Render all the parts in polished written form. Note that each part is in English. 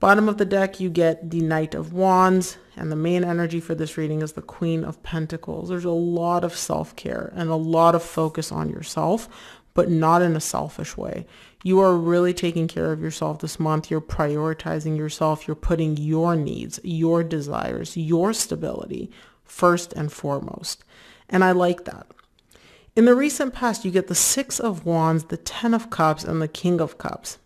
Bottom of the deck, you get the Knight of Wands, and the main energy for this reading is the Queen of Pentacles. There's a lot of self-care and a lot of focus on yourself, but not in a selfish way. You are really taking care of yourself this month. You're prioritizing yourself. You're putting your needs, your desires, your stability first and foremost. And I like that. In the recent past, you get the Six of Wands, the Ten of Cups, and the King of Cups.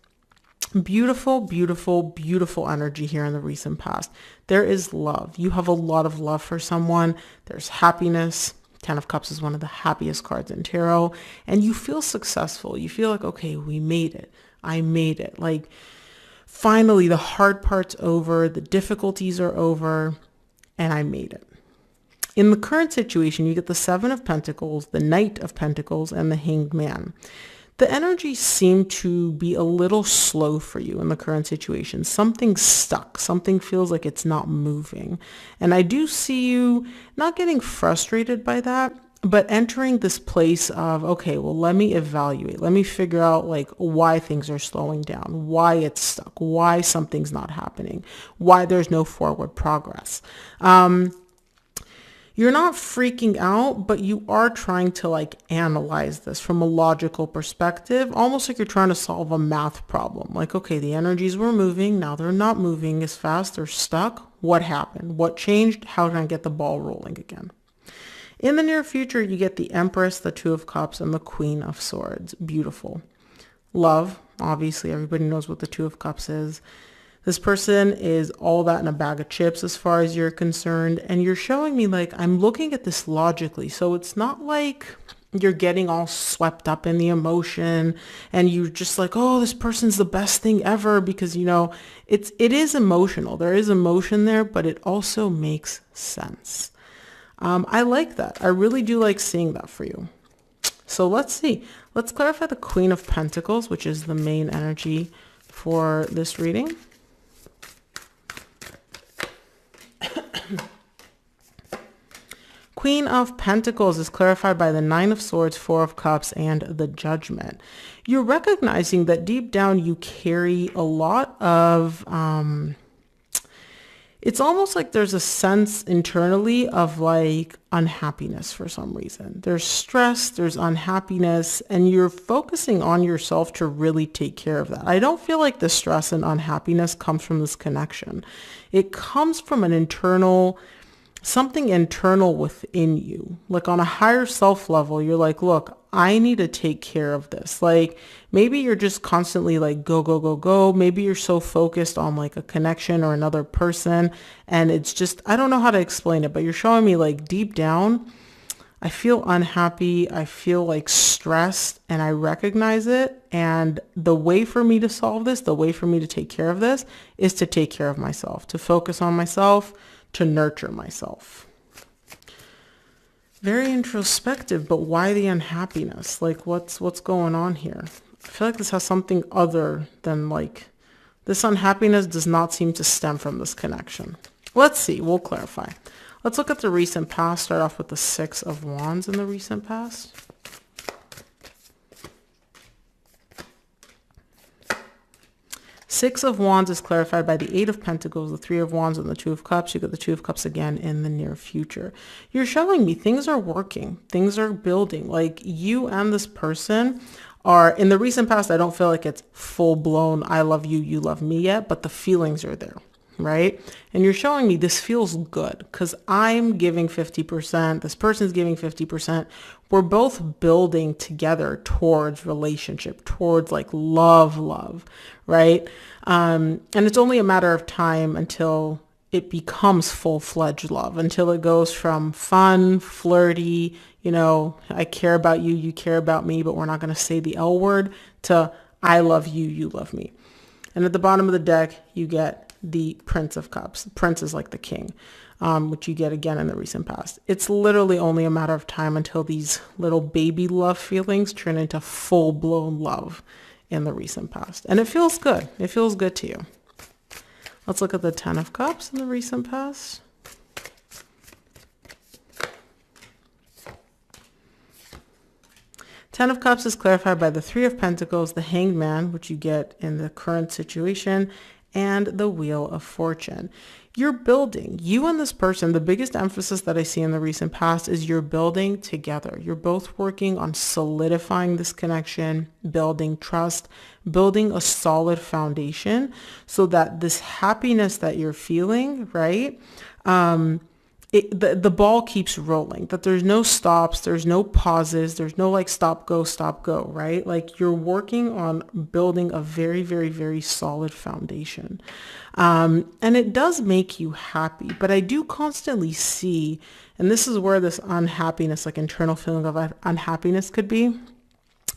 Beautiful, beautiful, beautiful energy here in the recent past. There is love. You have a lot of love for someone. There's happiness. Ten of Cups is one of the happiest cards in tarot. And you feel successful. You feel like, okay, we made it. I made it. Like, finally, the hard part's over. The difficulties are over. And I made it. In the current situation, you get the Seven of Pentacles, the Knight of Pentacles, and the Hanged Man. The energies seem to be a little slow for you in the current situation. Something's stuck. Something feels like it's not moving. And I do see you not getting frustrated by that, but entering this place of, okay, well, let me evaluate. Let me figure out like why things are slowing down, why it's stuck, why something's not happening, why there's no forward progress. You're not freaking out, but you are trying to like analyze this from a logical perspective, almost like you're trying to solve a math problem. Like, okay, the energies were moving. Now they're not moving as fast. They're stuck. What happened? What changed? How can I get the ball rolling again? In the near future, you get the Empress, the Two of Cups, and the Queen of Swords. Beautiful. Love. Obviously, everybody knows what the Two of Cups is. This person is all that in a bag of chips as far as you're concerned. And you're showing me like, I'm looking at this logically. So it's not like you're getting all swept up in the emotion and you're just like, oh, this person's the best thing ever, because, you know, it is emotional. There is emotion there, but it also makes sense. I like that. I really do like seeing that for you. So let's see. Let's clarify the Queen of Pentacles, which is the main energy for this reading. Queen of Pentacles is clarified by the Nine of Swords, Four of Cups, and the Judgment. You're recognizing that deep down you carry a lot of, it's almost like there's a sense internally of like unhappiness for some reason. There's stress, there's unhappiness, and you're focusing on yourself to really take care of that. I don't feel like the stress and unhappiness comes from this connection. It comes from an internal, something internal within you. Like on a higher self level, you're like, look, I need to take care of this. Like maybe you're just constantly like go, go, go, go. Maybe you're so focused on like a connection or another person. And it's just, I don't know how to explain it, but you're showing me like deep down, I feel unhappy. I feel like stressed and I recognize it. And the way for me to solve this, the way for me to take care of this is to take care of myself, to focus on myself, to nurture myself. Very introspective, but why the unhappiness? Like what's going on here? I feel like this has something other than like, this unhappiness does not seem to stem from this connection. Let's see, we'll clarify. Let's look at the recent past. Start off with the Six of Wands in the recent past. Six of Wands is clarified by the Eight of Pentacles, the Three of Wands, and the Two of Cups. You get the Two of Cups again in the near future. You're showing me things are working. Things are building. Like you and this person are, in the recent past, I don't feel like it's full blown, I love you, you love me yet, but the feelings are there, right? And you're showing me this feels good because I'm giving 50%. This person's giving 50%. We're both building together towards relationship, towards like love, right? And it's only a matter of time until it becomes full-fledged love, until it goes from fun, flirty, you know, I care about you, you care about me, but we're not going to say the L word, to I love you, you love me. And at the bottom of the deck, you get the Prince of Cups. The Prince is like the king, which you get again in the recent past. It's literally only a matter of time until these little baby love feelings turn into full-blown love in the recent past. And it feels good. It feels good to you. Let's look at the Ten of Cups in the recent past. Ten of Cups is clarified by the Three of Pentacles, the Hanged Man, which you get in the current situation, and the Wheel of Fortune. You're building. You and this person, the biggest emphasis that I see in the recent past is you're building together. You're both working on solidifying this connection, building trust, building a solid foundation so that this happiness that you're feeling, right? The ball keeps rolling, that there's no stops, there's no pauses, there's no like stop, go, right? Like you're working on building a very, very, very solid foundation. And it does make you happy, but I do constantly see, and this is where this unhappiness, like internal feeling of unhappiness could be.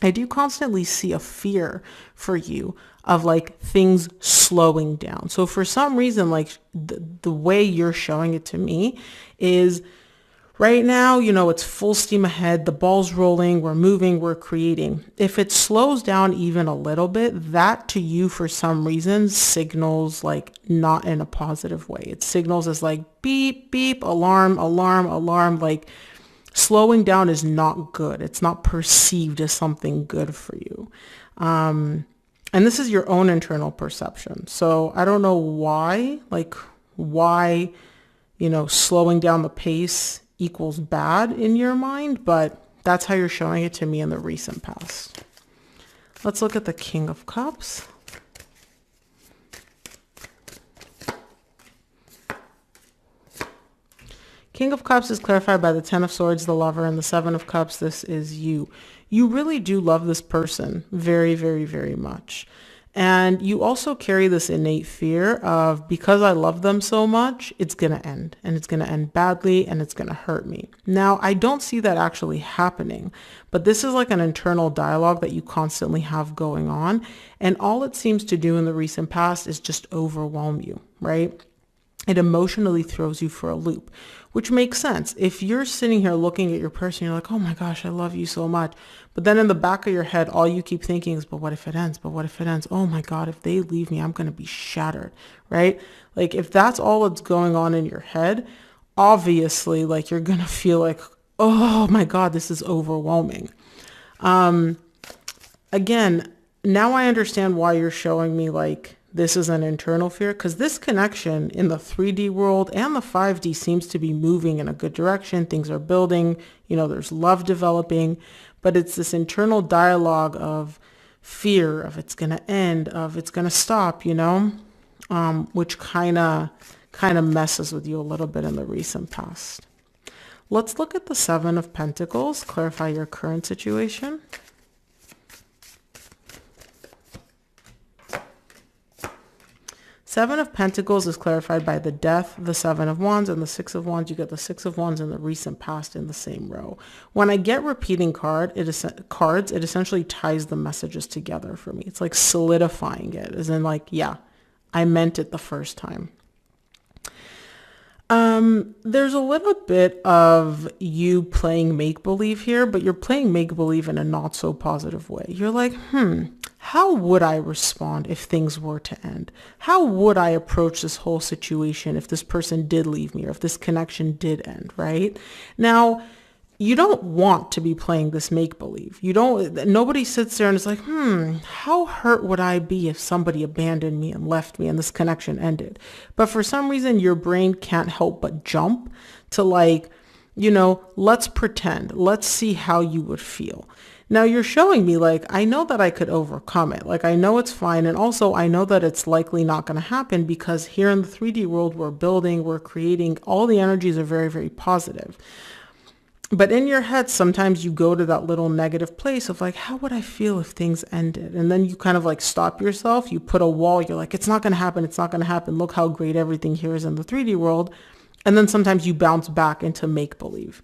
I do constantly see a fear for you of like things slowing down. So for some reason, like the way you're showing it to me is right now, it's full steam ahead. The ball's rolling. We're moving. We're creating. If it slows down even a little bit, that to you for some reason signals like not in a positive way. It signals as like beep, beep, alarm, alarm, alarm, like slowing down is not good. It's not perceived as something good for you. And this is your own internal perception. So I don't know why, slowing down the pace equals bad in your mind, but that's how you're showing it to me in the recent past. Let's look at the King of Cups. King of Cups is clarified by the Ten of Swords, the Lover, and the Seven of Cups. This is you. You really do love this person very, very, very much. And you also carry this innate fear of, because I love them so much, it's going to end. And it's going to end badly and it's going to hurt me. Now, I don't see that actually happening. But this is like an internal dialogue that you constantly have going on. And all it seems to do in the recent past is just overwhelm you, right? It emotionally throws you for a loop, which makes sense. If you're sitting here looking at your person, you're like, oh my gosh, I love you so much. But then in the back of your head, all you keep thinking is, but what if it ends? But what if it ends? Oh my God, if they leave me, I'm going to be shattered, right? Like if that's all that's going on in your head, obviously like you're going to feel like, oh my God, this is overwhelming. Again, now I understand why you're showing me like, this is an internal fear, because this connection in the 3D world and the 5D seems to be moving in a good direction. Things are building, there's love developing, but it's this internal dialogue of fear of it's going to end, of it's going to stop, which kind of messes with you a little bit in the recent past. Let's look at the Seven of Pentacles, clarify your current situation. Seven of Pentacles is clarified by the Death, the Seven of Wands, and the Six of Wands. You get the Six of Wands in the recent past in the same row. When I get repeating cards, it essentially ties the messages together for me. It's like solidifying it, as in like, yeah, I meant it the first time. There's a little bit of you playing make-believe here, but you're playing make-believe in a not so positive way. You're like, how would I respond if things were to end? How would I approach this whole situation if this person did leave me or if this connection did end, right? Now, you don't want to be playing this make-believe. Nobody sits there and is like, how hurt would I be if somebody abandoned me and left me and this connection ended? But for some reason, your brain can't help but jump to like, let's pretend, let's see how you would feel. Now you're showing me like, I know that I could overcome it. Like, I know it's fine. And also I know that it's likely not going to happen because here in the 3D world, we're building, we're creating, all the energies are very, very positive. But in your head, sometimes you go to that little negative place of like, how would I feel if things ended? And then you kind of like stop yourself. You put a wall. You're like, it's not going to happen. It's not going to happen. Look how great everything here is in the 3D world. And then sometimes you bounce back into make-believe.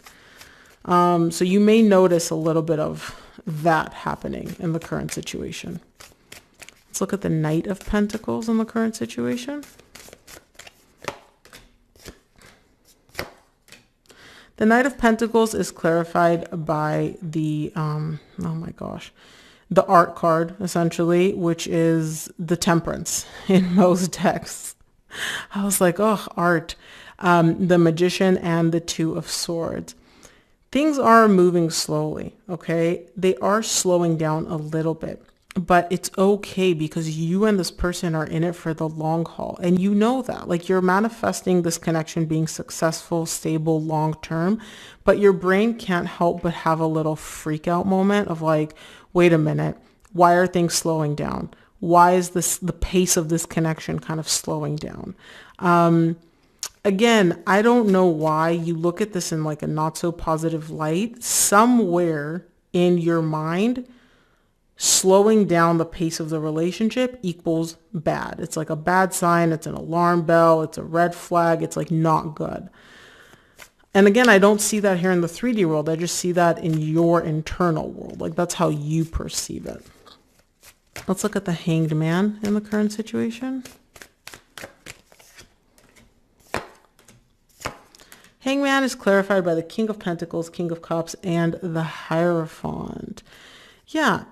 So you may notice a little bit of that happening in the current situation. Let's look at the Knight of Pentacles in the current situation. The Knight of Pentacles is clarified by the, the art card, essentially, which is the Temperance in most texts. I was like, oh, art. The Magician and the Two of Swords. Things are moving slowly, okay? They are slowing down a little bit. but it's okay because you and this person are in it for the long haul. And you know that, like, you're manifesting this connection being successful, stable, long term, but your brain can't help but have a little freak out moment of like, wait a minute, why are things slowing down? Why is the pace of this connection kind of slowing down? Again, I don't know why you look at this in like a not so positive light. Somewhere in your mind, slowing down the pace of the relationship equals bad. It's like a bad sign. It's an alarm bell. It's a red flag. It's like not good. And again, I don't see that here in the 3D world. I just see that in your internal world. Like that's how you perceive it. Let's look at the Hanged Man in the current situation. Hangman is clarified by the King of Pentacles, King of Cups, and the Hierophant. Yeah,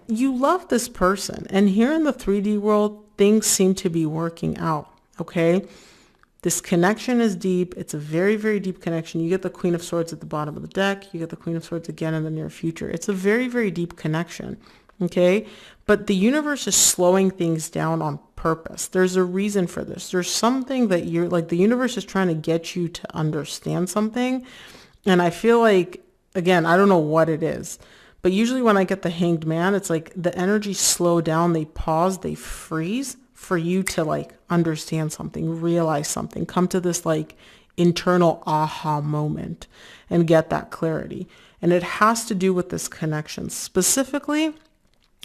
you love this person. And here in the 3D world, things seem to be working out, okay? This connection is deep. It's a very, very deep connection. You get the Queen of Swords at the bottom of the deck. You get the Queen of Swords again in the near future. It's a very, very deep connection, okay? But the universe is slowing things down on purpose. There's a reason for this. There's something that you're like, the universe is trying to get you to understand something. And I feel like, again, I don't know what it is, but usually when I get the Hanged Man, it's like the energy slow down, they pause, they freeze for you to like understand something, realize something, come to this like internal aha moment and get that clarity. And it has to do with this connection, specifically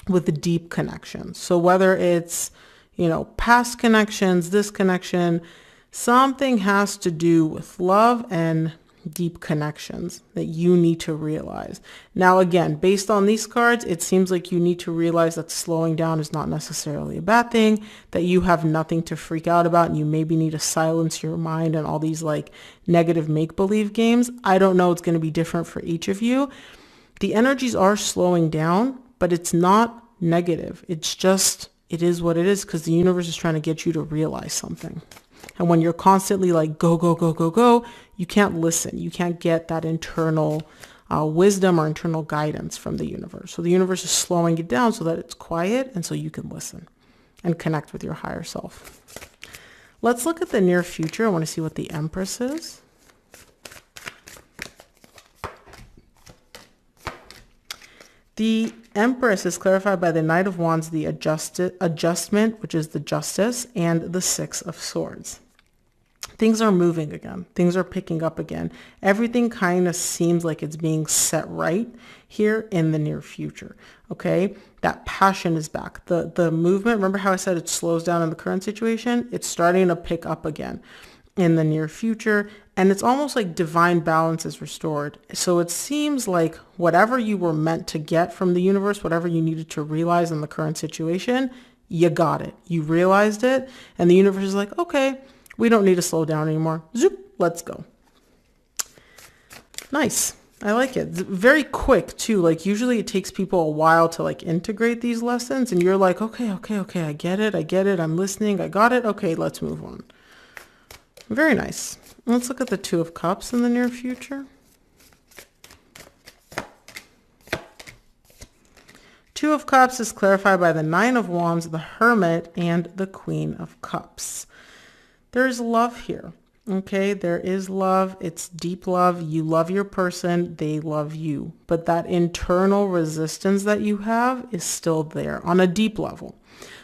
with the deep connection. So whether it's, you know, past connections, this connection, something has to do with love and deep connections that you need to realize. Now, again, based on these cards, it seems like you need to realize that slowing down is not necessarily a bad thing, that you have nothing to freak out about, and you maybe need to silence your mind and all these like negative make-believe games. I don't know. It's going to be different for each of you. The energies are slowing down, but it's not negative. It's just, it is what it is because the universe is trying to get you to realize something. And when you're constantly like, go, go, go, go, go, you can't listen. You can't get that internal wisdom or internal guidance from the universe. So the universe is slowing it down so that it's quiet and so you can listen and connect with your higher self. Let's look at the near future. I want to see what the Empress is. The Empress is clarified by the Knight of Wands, the adjustment, which is the Justice, and the Six of Swords. Things are moving again. Things are picking up again. Everything kind of seems like it's being set right here in the near future. Okay? That passion is back. The movement, remember how I said it slows down in the current situation? It's starting to pick up again in the near future, and it's almost like divine balance is restored. So it seems like whatever you were meant to get from the universe, whatever you needed to realize in the current situation, you got it. You realized it, and the universe is like, okay, we don't need to slow down anymore. Zoop, let's go. Nice. I like it. Very quick too. Like usually it takes people a while to like integrate these lessons, and you're like, okay, I get it. I'm listening. I got it. Okay, let's move on. Very nice. Let's look at the Two of Cups in the near future. Two of Cups is clarified by the Nine of Wands, the Hermit, and the Queen of Cups. There's love here. Okay, there is love. It's deep love. You love your person. They love you. But that internal resistance that you have is still there on a deep level.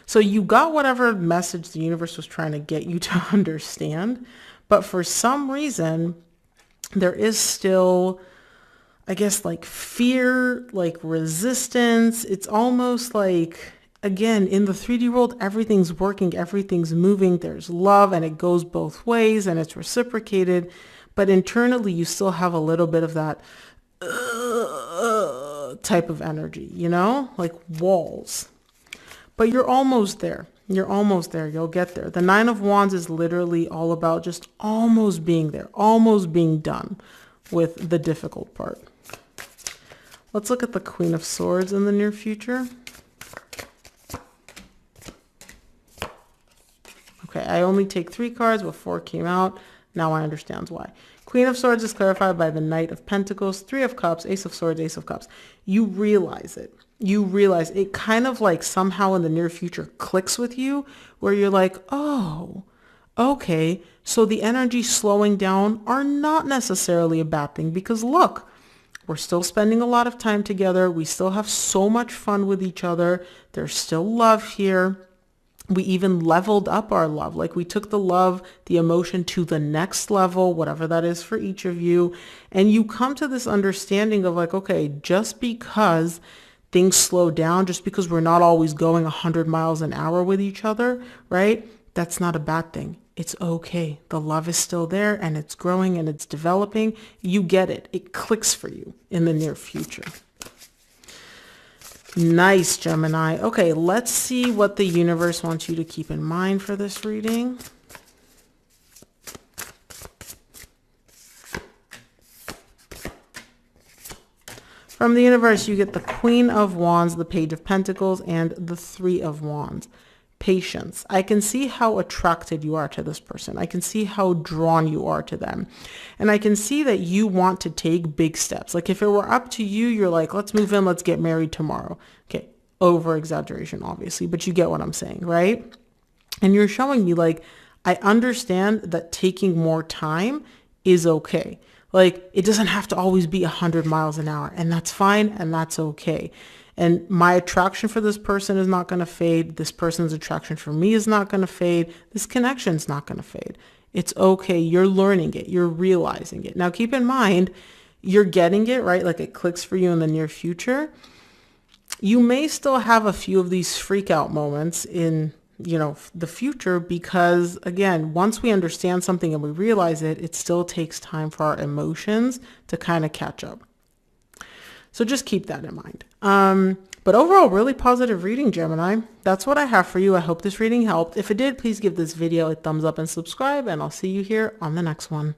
So you got whatever message the universe was trying to get you to understand, but for some reason, there is still, I guess, like fear, like resistance. It's almost like, again, in the 3D world, everything's working, everything's moving, there's love, and it goes both ways, and it's reciprocated, but internally, you still have a little bit of that type of energy, you know, like walls. But you're almost there. You're almost there. You'll get there. The Nine of Wands is literally all about just almost being there, almost being done with the difficult part. Let's look at the Queen of Swords in the near future. Okay, I only take 3 cards, but 4 came out. Now I understand why. Queen of Swords is clarified by the Knight of Pentacles, Three of Cups, Ace of Swords, Ace of Cups. You realize it. you realize it kind of like somehow in the near future clicks with you where you're like, oh, okay, so the energy slowing down are not necessarily a bad thing because look, we're still spending a lot of time together. We still have so much fun with each other. There's still love here. We even leveled up our love. Like we took the love, the emotion to the next level, whatever that is for each of you. And you come to this understanding of like, okay, just because things slow down, just because we're not always going 100 miles an hour with each other, right? That's not a bad thing. It's okay. The love is still there and it's growing and it's developing. You get it. It clicks for you in the near future. Nice, Gemini. Okay, let's see what the universe wants you to keep in mind for this reading. From the universe, you get the Queen of Wands, the Page of Pentacles, and the Three of Wands. Patience. I can see how attracted you are to this person. I can see how drawn you are to them. And I can see that you want to take big steps. Like if it were up to you, you're like, let's move in, let's get married tomorrow. Okay, over exaggeration, obviously, but you get what I'm saying, right? And you're showing me like, I understand that taking more time is okay. Like it doesn't have to always be 100 miles an hour, and that's fine and that's okay. And my attraction for this person is not going to fade. This person's attraction for me is not going to fade. This connection's not going to fade. It's okay. You're learning it. You're realizing it. Now, keep in mind, you're getting it, right? Like it clicks for you in the near future. You may still have a few of these freak out moments in, the future because, again, once we understand something and we realize it, it still takes time for our emotions to kind of catch up. So just keep that in mind. But overall, really positive reading, Gemini. That's what I have for you. I hope this reading helped. If it did, please give this video a thumbs up and subscribe, and I'll see you here on the next one.